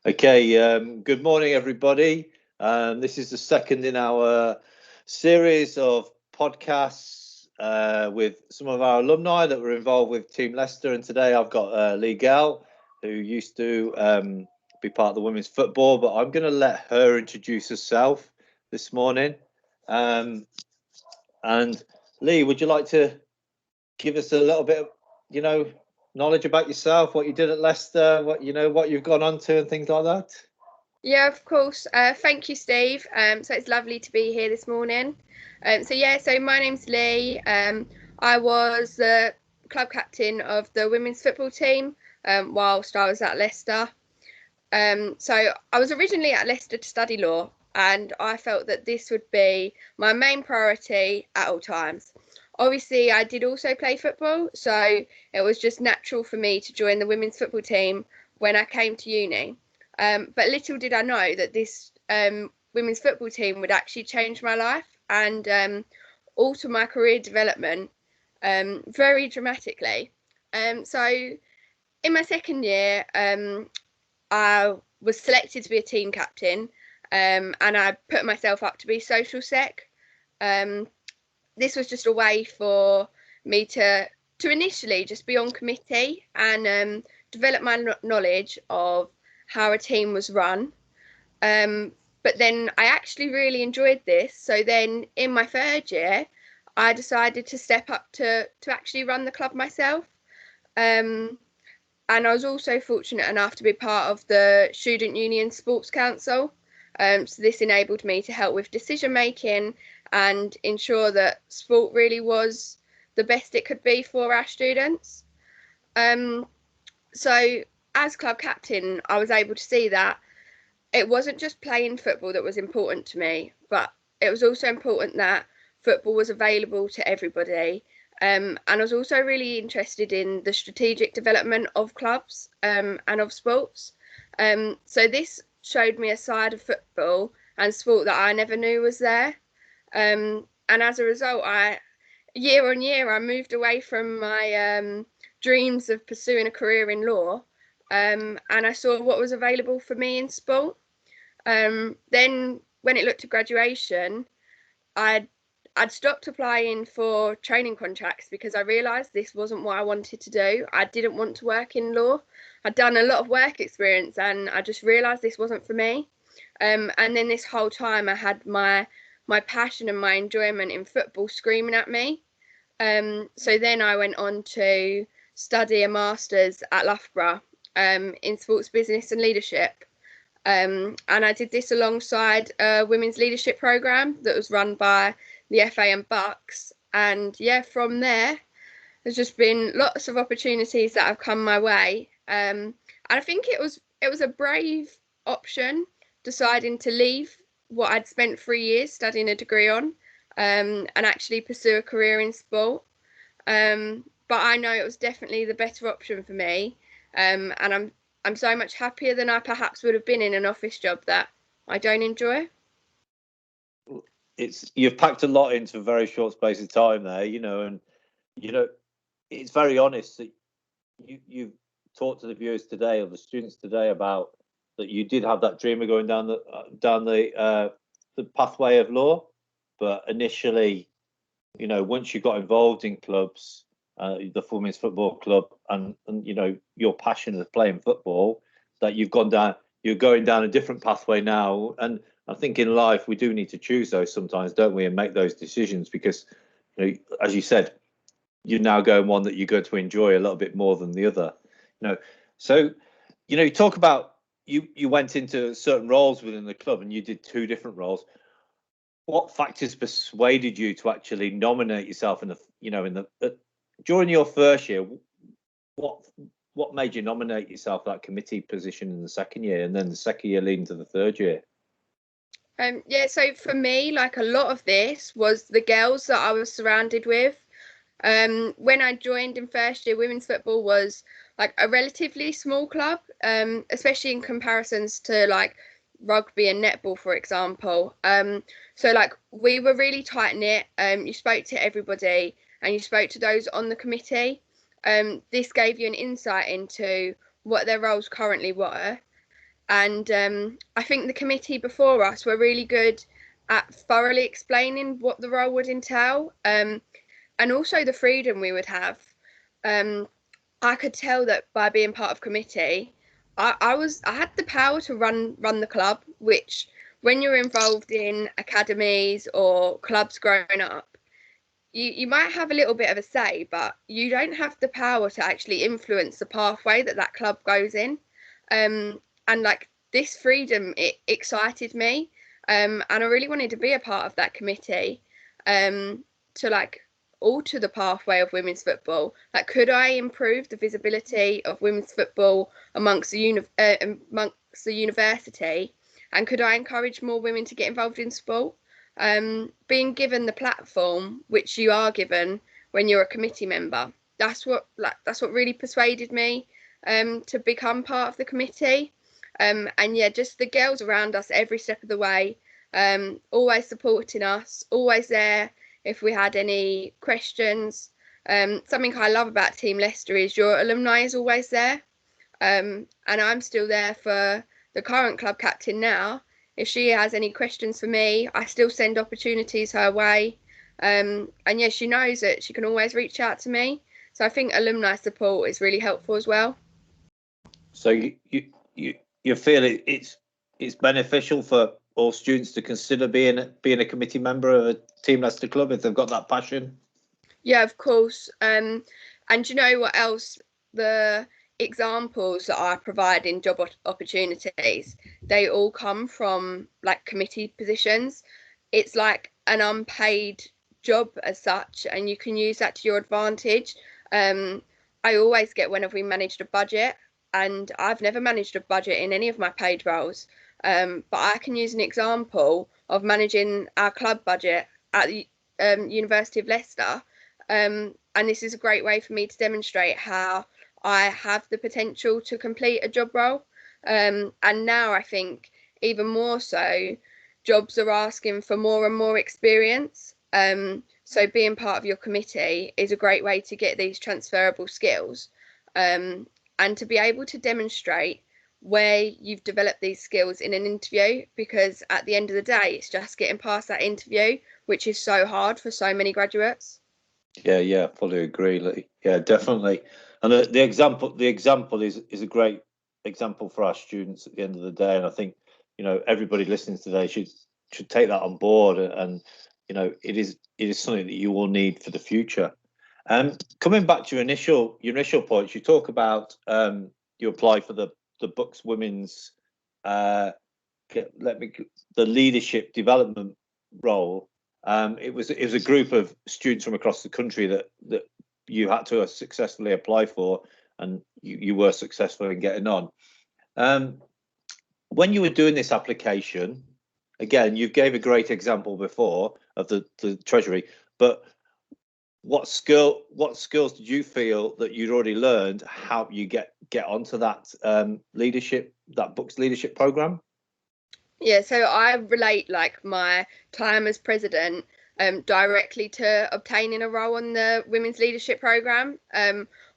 Okay, good morning, everybody. This is the second in our series of podcasts with some of our alumni that were involved with Team Leicester. And today I've got Leigh Gell, who used to be part of the women's football, but I'm going to let her introduce herself this morning. And Leigh, would you like to give us a little bit of, knowledge about yourself, what you did at Leicester, what you've gone on to and things like that? Yeah, of course. Thank you, Steve. So it's lovely to be here this morning. So my name's Leigh. I was the club captain of the women's football team whilst I was at Leicester. So I was originally at Leicester to study law, and I felt that this would be my main priority at all times. Obviously, I did also play football, so it was just natural for me to join the women's football team when I came to uni. But little did I know that this women's football team would actually change my life and alter my career development very dramatically. So in my second year, I was selected to be a team captain, and I put myself up to be social sec. This was just a way for me to initially just be on committee and develop my knowledge of how a team was run. But then I actually really enjoyed this. So then in my third year, I decided to step up to actually run the club myself. And I was also fortunate enough to be part of the Student Union Sports Council. So this enabled me to help with decision making and ensure that sport really was the best it could be for our students. So as club captain, I was able to see that it wasn't just playing football that was important to me, but it was also important that football was available to everybody. And I was also really interested in the strategic development of clubs and of sports. So this showed me a side of football and sport that I never knew was there. And as a result, year on year, I moved away from my dreams of pursuing a career in law, and I saw what was available for me in sport. Then when it looked to graduation, I'd stopped applying for training contracts because I realised this wasn't what I wanted to do. I didn't want to work in law. I'd done a lot of work experience and I just realised this wasn't for me. And then this whole time I had my passion and my enjoyment in football screaming at me. So then I went on to study a master's at Loughborough in sports business and leadership. And I did this alongside a women's leadership programme that was run by the FA and Bucks. And yeah, from there, there's just been lots of opportunities that have come my way. And I think it was a brave option deciding to leave what I'd spent 3 years studying a degree on and actually pursue a career in sport. But I know it was definitely the better option for me. And I'm so much happier than I perhaps would have been in an office job that I don't enjoy. You've packed a lot into a very short space of time there, and it's very honest that you've talked to the viewers today or the students today about that you did have that dream of going down the pathway of law, but initially, once you got involved in clubs, the Women's Football Club, and your passion of playing football, that you're going down a different pathway now. And I think in life we do need to choose those sometimes, don't we, and make those decisions because, as you said, you're now going one that you're going to enjoy a little bit more than the other. So you talk about you went into certain roles within the club and you did two different roles. What factors persuaded you to actually nominate yourself during your first year? What made you nominate yourself that committee position in the second year, and then the second year leading to the third year? So for me, like a lot of this was the girls that I was surrounded with. When I joined in first year, women's football was like a relatively small club, especially in comparisons to like rugby and netball, for example. So like we were really tight knit. You spoke to everybody and you spoke to those on the committee. This gave you an insight into what their roles currently were. And I think the committee before us were really good at thoroughly explaining what the role would entail, and also the freedom we would have. I could tell that by being part of committee, I had the power to run the club, which when you're involved in academies or clubs growing up, you might have a little bit of a say, but you don't have the power to actually influence the pathway that club goes in. And like this freedom, it excited me, and I really wanted to be a part of that committee, to like alter the pathway of women's football. Like, could I improve the visibility of women's football amongst the university, and could I encourage more women to get involved in sport? Being given the platform which you are given when you're a committee member, that's what really persuaded me to become part of the committee. And yeah, just the girls around us every step of the way, always supporting us, always there if we had any questions. Something I love about Team Leicester is your alumni is always there, and I'm still there for the current club captain now. If she has any questions for me, I still send opportunities her way. And yeah, she knows that she can always reach out to me. So I think alumni support is really helpful as well. So you feel it's beneficial for all students to consider being a committee member of a Team Leicester club if they've got that passion? Yeah, of course. And you know what else? The examples that I provide in job opportunities, they all come from like committee positions. It's like an unpaid job as such, and you can use that to your advantage. I always get whenever we managed a budget, and I've never managed a budget in any of my paid roles. But I can use an example of managing our club budget at the University of Leicester. And this is a great way for me to demonstrate how I have the potential to complete a job role. And now I think even more so, jobs are asking for more and more experience. So being part of your committee is a great way to get these transferable skills, and to be able to demonstrate where you've developed these skills in an interview, because at the end of the day, it's just getting past that interview, which is so hard for so many graduates. Yeah, fully agree, Leigh. Yeah, definitely. And the example is a great example for our students at the end of the day. And I think, everybody listening today should take that on board. And it is something that you will need for the future. Coming back to your initial points, you talk about you apply for the Bucks Women's the leadership development role. It was a group of students from across the country that you had to successfully apply for, and you were successful in getting on. When you were doing this application, again, you gave a great example before of the treasury, but what skills did you feel that you'd already learned how you get onto that that Bucks leadership program? Yeah, so I relate like my time as president directly to obtaining a role on the women's leadership program.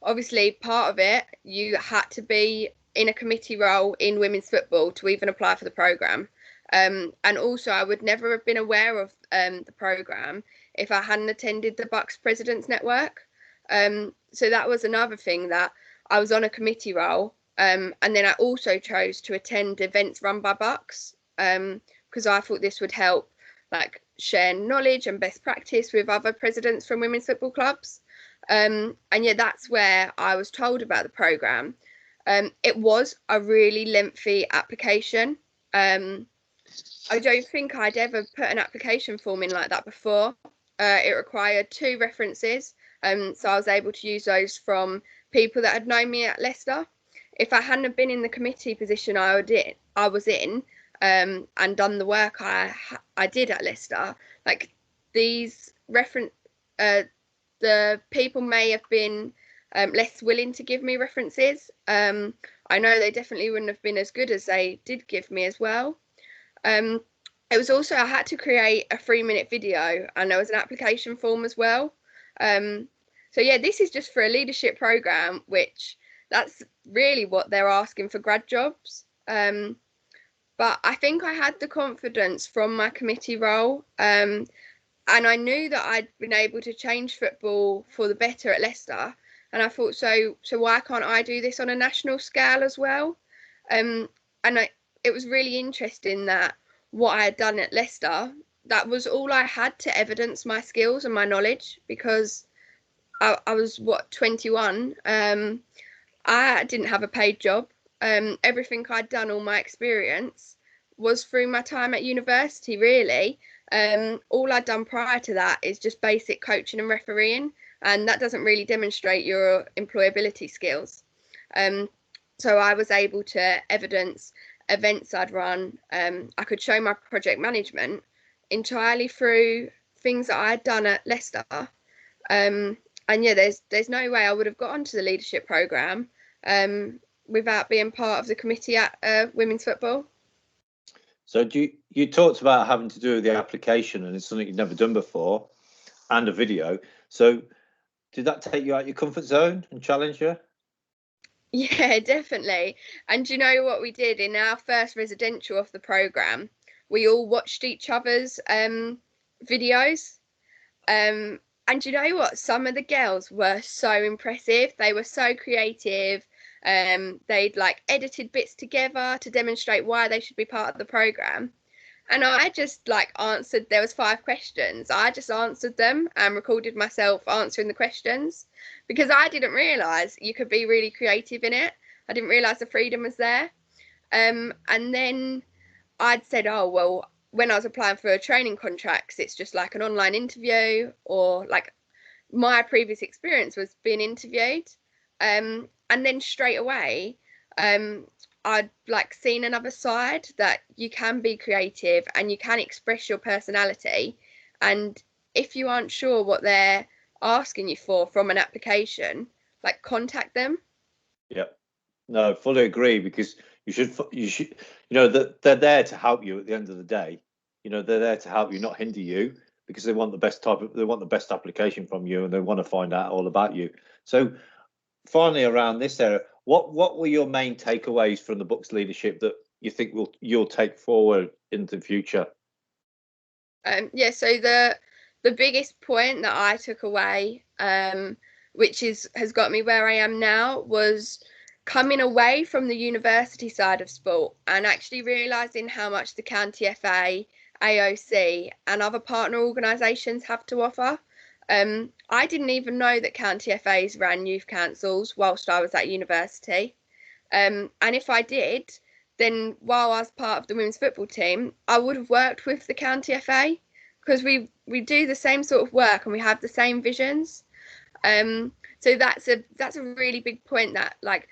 Obviously, part of it, you had to be in a committee role in women's football to even apply for the program. And also, I would never have been aware of the program if I hadn't attended the Bucks Presidents Network. So that was another thing, that I was on a committee role. And then I also chose to attend events run by Bucks, because I thought this would help like share knowledge and best practice with other presidents from women's football clubs. And yeah, that's where I was told about the program. It was a really lengthy application. I don't think I'd ever put an application form in like that before. It required 2 references, so I was able to use those from people that had known me at Leicester. If I hadn't have been in the committee position I was in, and done the work I did at Leicester, like these the people may have been less willing to give me references. I know they definitely wouldn't have been as good as they did give me as well. It was also, I had to create a 3-minute video, and there was an application form as well. So yeah, this is just for a leadership program, which that's really what they're asking for grad jobs. But I think I had the confidence from my committee role, and I knew that I'd been able to change football for the better at Leicester. And I thought, so why can't I do this on a national scale as well? And it was really interesting that what I had done at Leicester, that was all I had to evidence my skills and my knowledge, because I was 21. I didn't have a paid job. Everything I'd done, all my experience, was through my time at university, really. All I'd done prior to that is just basic coaching and refereeing, and that doesn't really demonstrate your employability skills. So I was able to evidence events I'd run. I could show my project management entirely through things that I had done at Leicester. And yeah, there's no way I would have got onto the leadership programme without being part of the committee at women's football. So you talked about having to do with the application, and it's something you've never done before, and a video. So did that take you out your comfort zone and challenge you? Yeah, definitely. And you know what we did in our first residential of the programme? We all watched each other's videos. And you know what? Some of the girls were so impressive. They were so creative. They'd like edited bits together to demonstrate why they should be part of the programme. And I just like answered, there was 5 questions. I just answered them and recorded myself answering the questions, because I didn't realise you could be really creative in it. I didn't realise the freedom was there. And then I'd said, oh, well, when I was applying for training contracts, it's just like an online interview, or like my previous experience was being interviewed. And then straight away, I'd like seen another side, that you can be creative and you can express your personality. And if you aren't sure what they're asking you for from an application, like contact them. Yeah, no, fully agree, because you should, that they're there to help you at the end of the day. They're there to help you, not hinder you, because they want the best application from you, and they want to find out all about you. So finally, around this area, what were your main takeaways from the book's leadership that you think you'll take forward into the future? Yeah, so the biggest point that I took away, which has got me where I am now, was coming away from the university side of sport and actually realising how much the County FA, AOC and other partner organisations have to offer. I didn't even know that county FAs ran youth councils whilst I was at university. And if I did, then while I was part of the women's football team, I would have worked with the county FA, because we do the same sort of work and we have the same visions. So that's a really big point, that like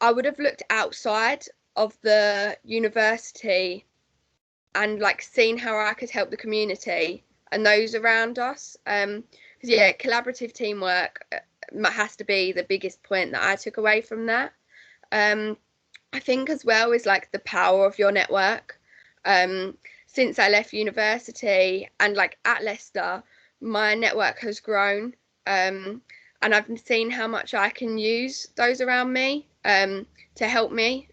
I would have looked outside of the university and like seen how I could help the community and those around us. Yeah, collaborative teamwork has to be the biggest point that I took away from that. I think as well is like the power of your network. Since I left university and like at Leicester, my network has grown, and I've seen how much I can use those around me to help me.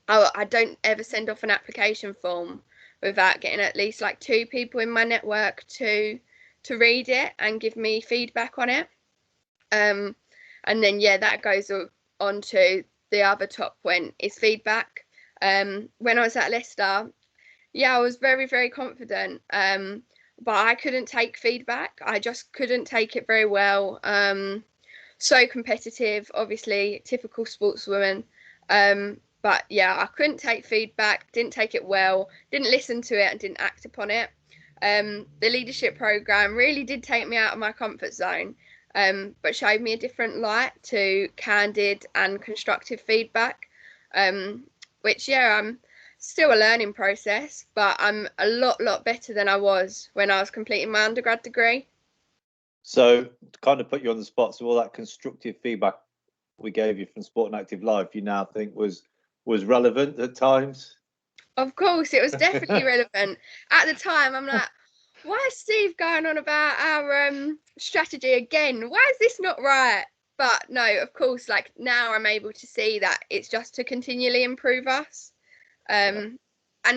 I don't ever send off an application form without getting at least like 2 people in my network to read it and give me feedback on it. And then yeah, that goes on to the other top point is feedback. When I was at Leicester, yeah, I was very, very confident, but I couldn't take feedback. I just couldn't take it very well. So competitive, obviously, typical sportswoman. But yeah, I couldn't take feedback, didn't take it well, didn't listen to it and didn't act upon it. The leadership programme really did take me out of my comfort zone, but showed me a different light to candid and constructive feedback, which, yeah, I'm still a learning process, but I'm a lot better than I was when I was completing my undergrad degree. So to kind of put you on the spot, so all that constructive feedback we gave you from Sport and Active Life, you now think was relevant at times? Of course, it was definitely relevant. At the time, I'm like, why is Steve going on about our strategy again? Why is this not right? But no, of course, like now I'm able to see that it's just to continually improve us. And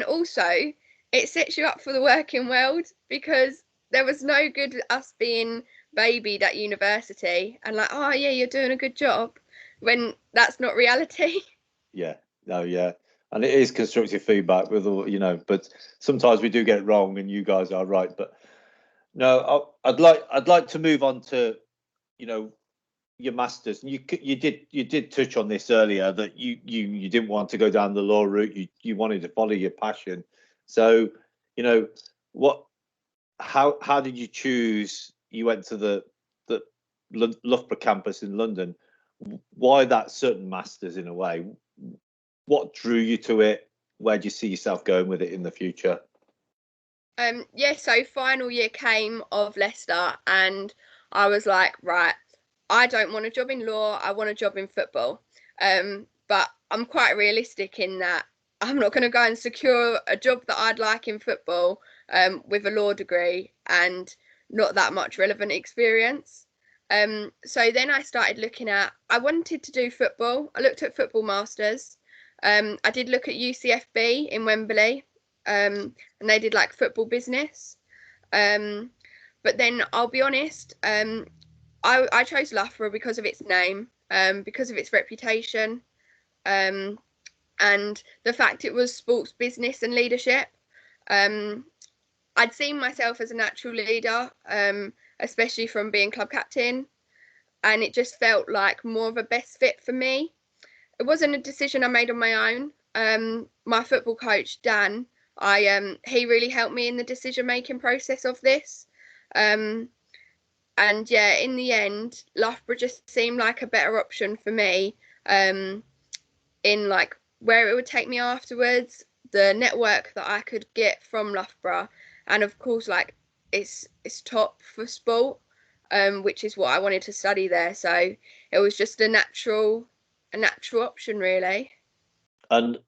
also it sets you up for the working world, because there was no good us being babied at university and like, oh yeah, you're doing a good job, when that's not reality. Yeah. No, yeah. And it is constructive feedback with all, but sometimes we do get it wrong and you guys are right. But no, I'd like to move on to, your masters. And you did touch on this earlier, that you didn't want to go down the law route. You wanted to follow your passion. So, how did you choose? You went to the Loughborough campus in London. Why that certain masters in a way? What drew you to it? Where do you see yourself going with it in the future? So final year came of Leicester and I was like, right, I don't want a job in law, I want a job in football. But I'm quite realistic in that I'm not going to go and secure a job that I'd like in football with a law degree and not that much relevant experience. So then I started looking I wanted to do football. I looked at football masters. I did look at UCFB in Wembley, and they did like football business. But then I'll be honest, I chose Loughborough because of its name, because of its reputation, and the fact it was sports business and leadership. I'd seen myself as a natural leader, especially from being club captain, and it just felt like more of a best fit for me. It wasn't a decision I made on my own. My football coach, Dan, he really helped me in the decision-making process of this. And yeah, in the end, Loughborough just seemed like a better option for me, in like where it would take me afterwards, the network that I could get from Loughborough, and of course, like it's top for sport, which is what I wanted to study there. So it was just a natural option, really. And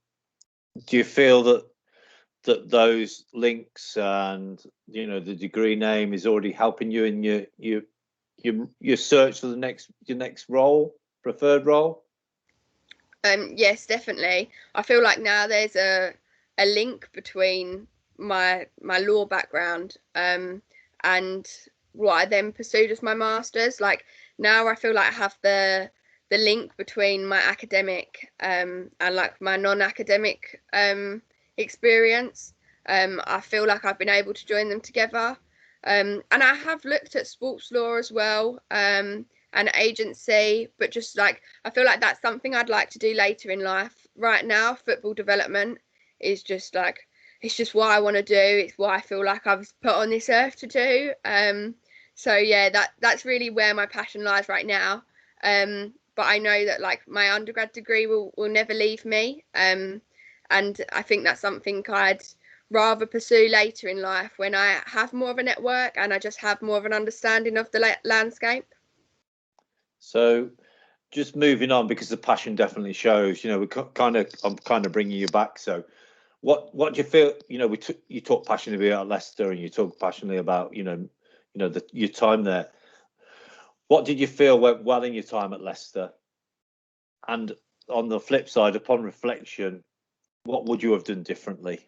do you feel that those links and the degree name is already helping you in your search for your next role, preferred role? Yes, definitely. I feel like now there's a link between my law background and what I then pursued as my masters. Like now I feel like I have the link between my academic and like my non-academic experience. I feel like I've been able to join them together. And I have looked at sports law as well, and agency, but just like I feel like that's something I'd like to do later in life. Right now, football development is just like, it's just what I want to do. It's what I feel like I was put on this earth to do. So yeah, that's really where my passion lies right now. But I know that like my undergrad degree will never leave me. And I think that's something I'd rather pursue later in life when I have more of a network and I just have more of an understanding of the landscape. So just moving on, because the passion definitely shows, I'm kind of bringing you back. So what do you feel, you talk passionately about Leicester and you talk passionately about, your time there. What did you feel went well in your time at Leicester? And on the flip side, upon reflection, what would you have done differently?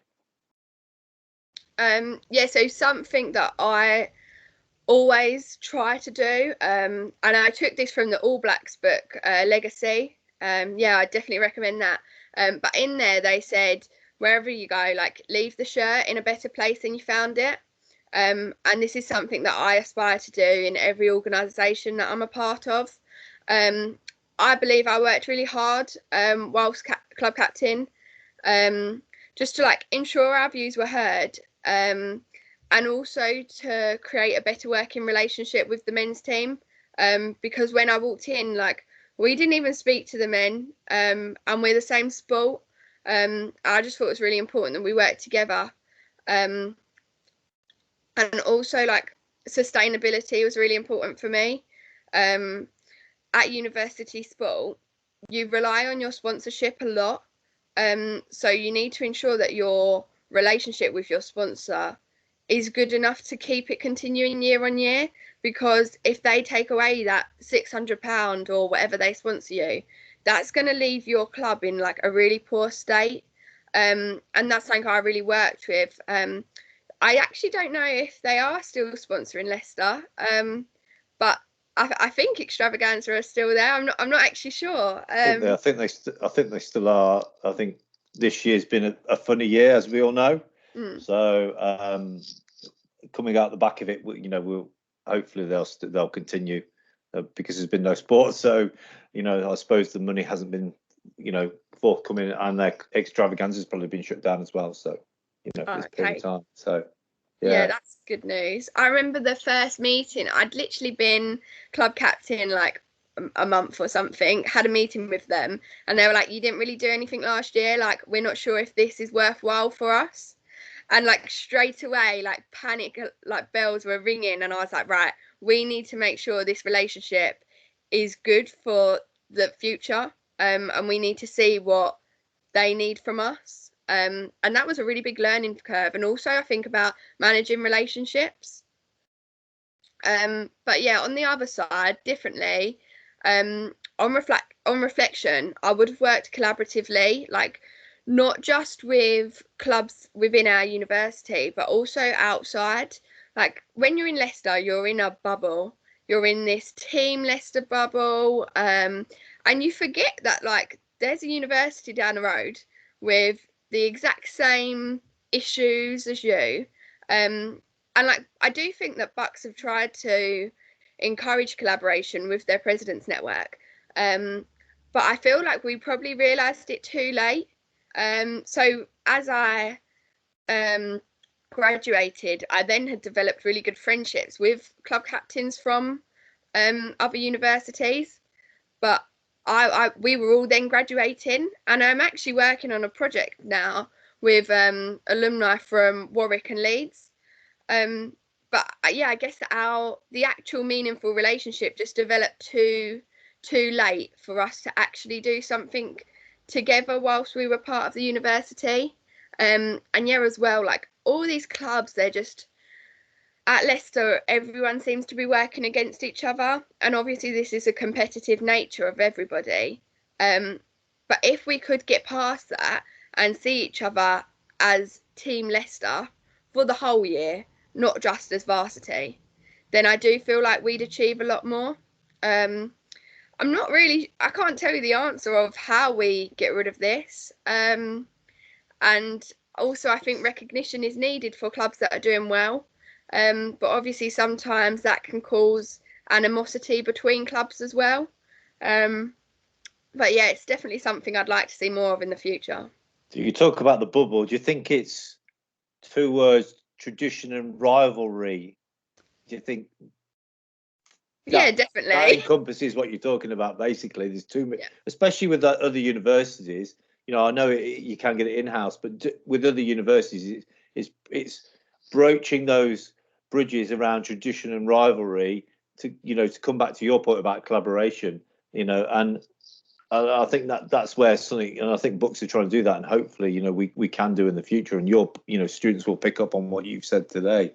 So something that I always try to do, and I took this from the All Blacks book, Legacy. I definitely recommend that. But in there they said, wherever you go, like leave the shirt in a better place than you found it. And this is something that I aspire to do in every organisation that I'm a part of. I believe I worked really hard whilst club captain, just to like ensure our views were heard, and also to create a better working relationship with the men's team. Because when I walked in, like we didn't even speak to the men, and we're the same sport. I just thought it was really important that we work together. And also like sustainability was really important for me. At university sport, you rely on your sponsorship a lot. So you need to ensure that your relationship with your sponsor is good enough to keep it continuing year on year, because if they take away that £600 or whatever they sponsor you, that's going to leave your club in like a really poor state. And that's something I really worked with. I actually don't know if they are still sponsoring Leicester, but I think Extravaganza are still there. I'm not actually sure. I think they still are. I think this year's been a funny year, as we all know. So coming out the back of it, we'll hopefully they'll continue because there's been no sport. So I suppose the money hasn't been forthcoming, and their Extravaganza has probably been shut down as well. So for this period of time. So. Yeah, that's good news. I remember the first meeting, I'd literally been club captain like a month or something, had a meeting with them, and they were like, you didn't really do anything last year, like we're not sure if this is worthwhile for us. And like straight away, like panic, like bells were ringing, and I was like, right, we need to make sure this relationship is good for the future, and we need to see what they need from us. And that was a really big learning curve, and also I think about managing relationships. But yeah, on the other side, differently, on reflection, I would have worked collaboratively, like not just with clubs within our university, but also outside. Like when you're in Leicester, you're in a bubble. You're in this Team Leicester bubble, and you forget that like there's a university down the road with the exact same issues as you, and like I do think that Bucks have tried to encourage collaboration with their president's network, but I feel like we probably realised it too late. So as I graduated, I then had developed really good friendships with club captains from other universities, but we were all then graduating, and I'm actually working on a project now with alumni from Warwick and Leeds. But yeah, I guess the actual meaningful relationship just developed too late for us to actually do something together whilst we were part of the university. And yeah, as well, like all these clubs, they're just at Leicester, everyone seems to be working against each other, and obviously this is a competitive nature of everybody. But if we could get past that and see each other as Team Leicester for the whole year, not just as varsity, then I do feel like we'd achieve a lot more. I can't tell you the answer of how we get rid of this. And also I think recognition is needed for clubs that are doing well. But obviously sometimes that can cause animosity between clubs as well. But yeah, it's definitely something I'd like to see more of in the future. So you talk about the bubble. Do you think it's two words, tradition and rivalry? Do you think? Yeah, definitely. That encompasses what you're talking about. Basically, there's too many, especially with other universities. I know you can get it in-house, but with other universities, it's broaching those bridges around tradition and rivalry to come back to your point about collaboration. And I think that's where something, and I think Bucks are trying to do that, and hopefully, we can do in the future, and your students will pick up on what you've said today.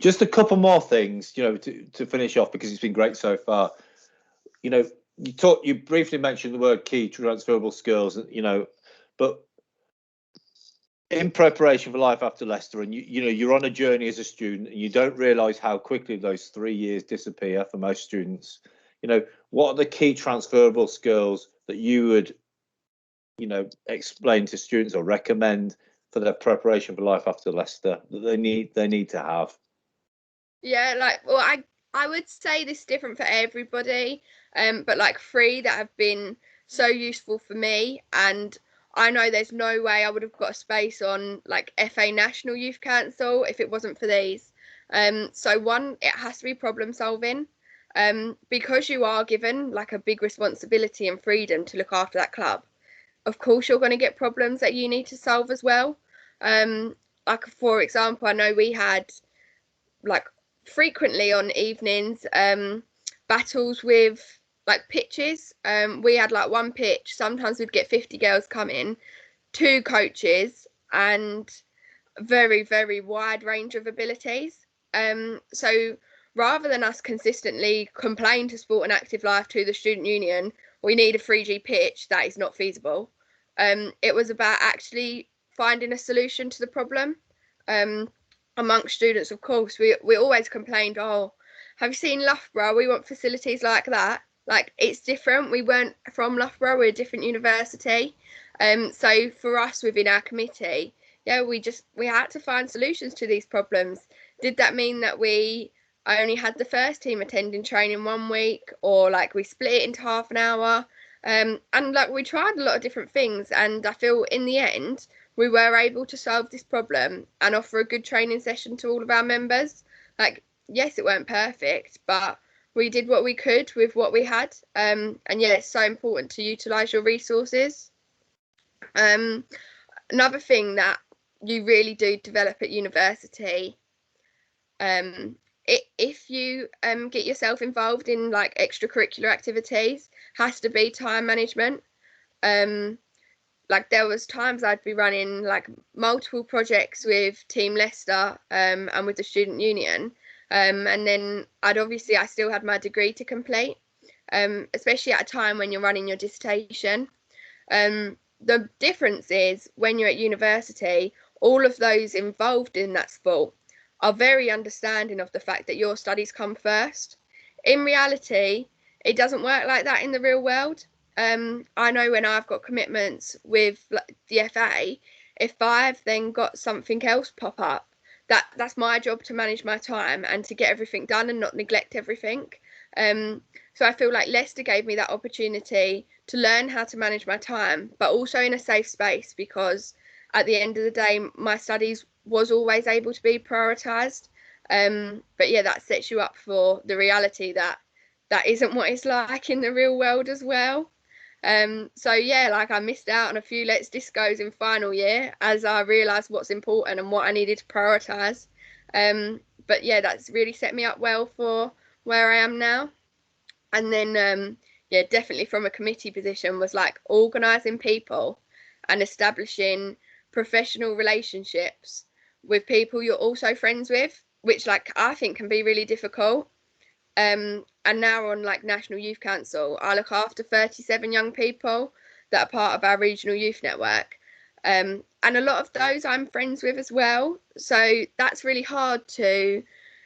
Just a couple more things, to finish off, because it's been great so far. You briefly mentioned the word key transferable skills, but in preparation for life after Leicester, and you're on a journey as a student, and you don't realise how quickly those 3 years disappear for most students. What are the key transferable skills that you would, explain to students or recommend for their preparation for life after Leicester that they need to have? Yeah, I would say this is different for everybody, but like 3 that have been so useful for me, and I know there's no way I would have got a space on like FA National Youth Council if it wasn't for these. So 1, it has to be problem solving, because you are given like a big responsibility and freedom to look after that club. Of course, you're going to get problems that you need to solve as well. Like for example, I know we had like frequently on evenings battles with like pitches. We had like one pitch, sometimes we'd get 50 girls come in, 2 coaches, and very, very wide range of abilities. So rather than us consistently complain to Sport and Active Life, to the student union, we need a 3G pitch, that is not feasible. It was about actually finding a solution to the problem. Amongst students, of course, we always complained, oh, have you seen Loughborough? We want facilities like that. Like, it's different. We weren't from Loughborough, we're a different university. So for us within our committee, yeah, we had to find solutions to these problems. Did that mean that we only had the first team attending training 1 week, or like we split it into half an hour? And like, we tried a lot of different things, and I feel in the end we were able to solve this problem and offer a good training session to all of our members. Like, yes, it weren't perfect, but we did what we could with what we had. And yeah, it's so important to utilise your resources. Another thing that you really do develop at university, if you get yourself involved in like extracurricular activities, has to be time management. Like, there was times I'd be running like multiple projects with Team Leicester and with the student union, and then I still had my degree to complete, especially at a time when you're running your dissertation. The difference is when you're at university, all of those involved in that sport are very understanding of the fact that your studies come first. In reality, it doesn't work like that in the real world. I know when I've got commitments with the FA, if I've then got something else pop up, that's my job to manage my time and to get everything done and not neglect everything. So I feel like Leicester gave me that opportunity to learn how to manage my time, but also in a safe space, because at the end of the day, my studies was always able to be prioritised. But yeah, that sets you up for the reality that isn't what it's like in the real world as well. So yeah, like, I missed out on a few Let's Discos in final year as I realised what's important and what I needed to prioritise. But yeah, that's really set me up well for where I am now. And then yeah, definitely from a committee position was like organising people and establishing professional relationships with people you're also friends with, which like I think can be really difficult. And now on like National Youth Council, I look after 37 young people that are part of our regional youth network. And a lot of those I'm friends with as well. So that's really hard to,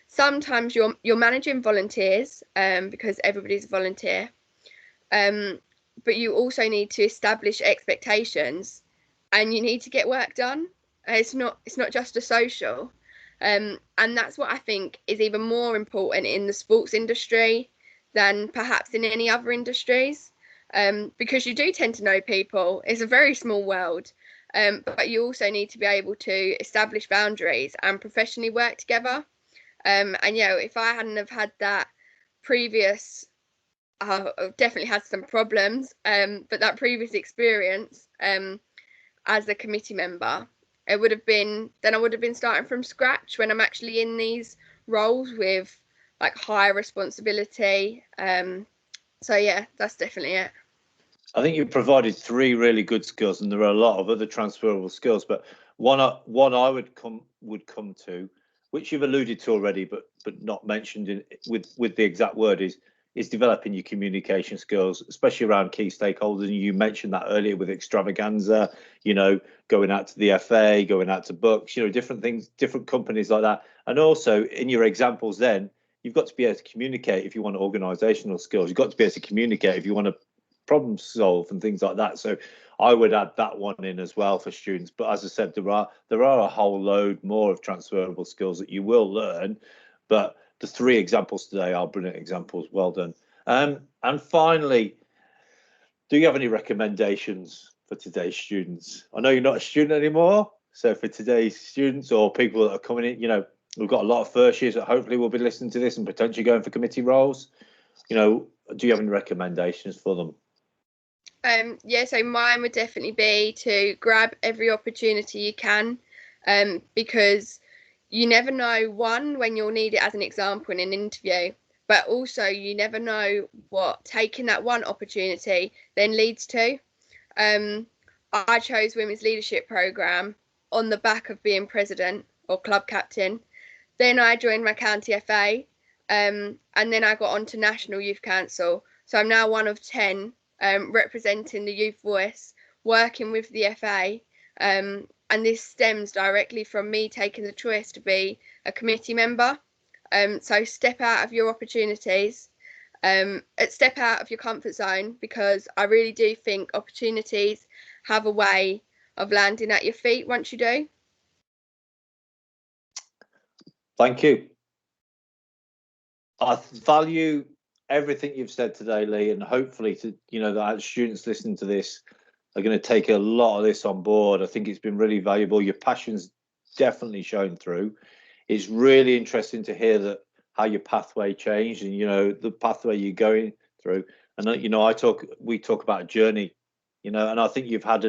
sometimes you're managing volunteers because everybody's a volunteer. But you also need to establish expectations and you need to get work done. It's not just a social. And that's what I think is even more important in the sports industry than perhaps in any other industries, because you do tend to know people. It's a very small world, but you also need to be able to establish boundaries and professionally work together. And yeah, if I hadn't have had that previous, I've definitely had some problems, but that previous experience as a committee member, I would have been starting from scratch when I'm actually in these roles with like higher responsibility. So yeah, that's definitely it. I think you provided 3 really good skills, and there are a lot of other transferable skills. But one I would come to, which you've alluded to already, but not mentioned with the exact word, is developing your communication skills, especially around key stakeholders. And you mentioned that earlier with extravaganza, going out to the FA, going out to books, different things, different companies like that. And also in your examples, then you've got to be able to communicate if you want organizational skills. You've got to be able to communicate if you want to problem solve and things like that. So I would add that one in as well for students. But as I said, there are a whole load more of transferable skills that you will learn. But the 3 examples today are brilliant examples. Well done. And finally, do you have any recommendations for today's students? I know you're not a student anymore. So for today's students or people that are coming in, we've got a lot of first years that hopefully will be listening to this and potentially going for committee roles. Do you have any recommendations for them? Yeah, so mine would definitely be to grab every opportunity you can, because you never know, one, when you'll need it as an example in an interview, but also you never know what taking that one opportunity then leads to. I chose Women's Leadership Programme on the back of being president or club captain. Then I joined my county FA, and then I got onto National Youth Council. So I'm now one of 10 representing the youth voice working with the FA, and this stems directly from me taking the choice to be a committee member. So step out of your opportunities, step out of your comfort zone, because I really do think opportunities have a way of landing at your feet once you do. Thank you. I value everything you've said today, Leigh, and hopefully that students listening to this are going to take a lot of this on board. I think it's been really valuable. Your passion's definitely shown through. It's really interesting to hear how your pathway changed and the pathway you're going through. And we talk about a journey, and I think you've had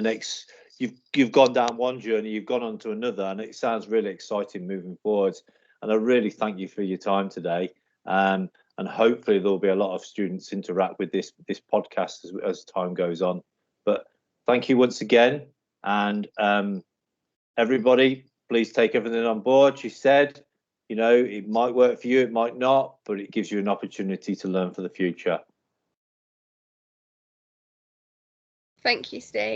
you've gone down one journey, you've gone on to another, and it sounds really exciting moving forwards. And I really thank you for your time today. And hopefully there'll be a lot of students interact with this podcast as time goes on. But thank you once again, and everybody, please take everything on board. She said, it might work for you, it might not, but it gives you an opportunity to learn for the future. Thank you, Steve.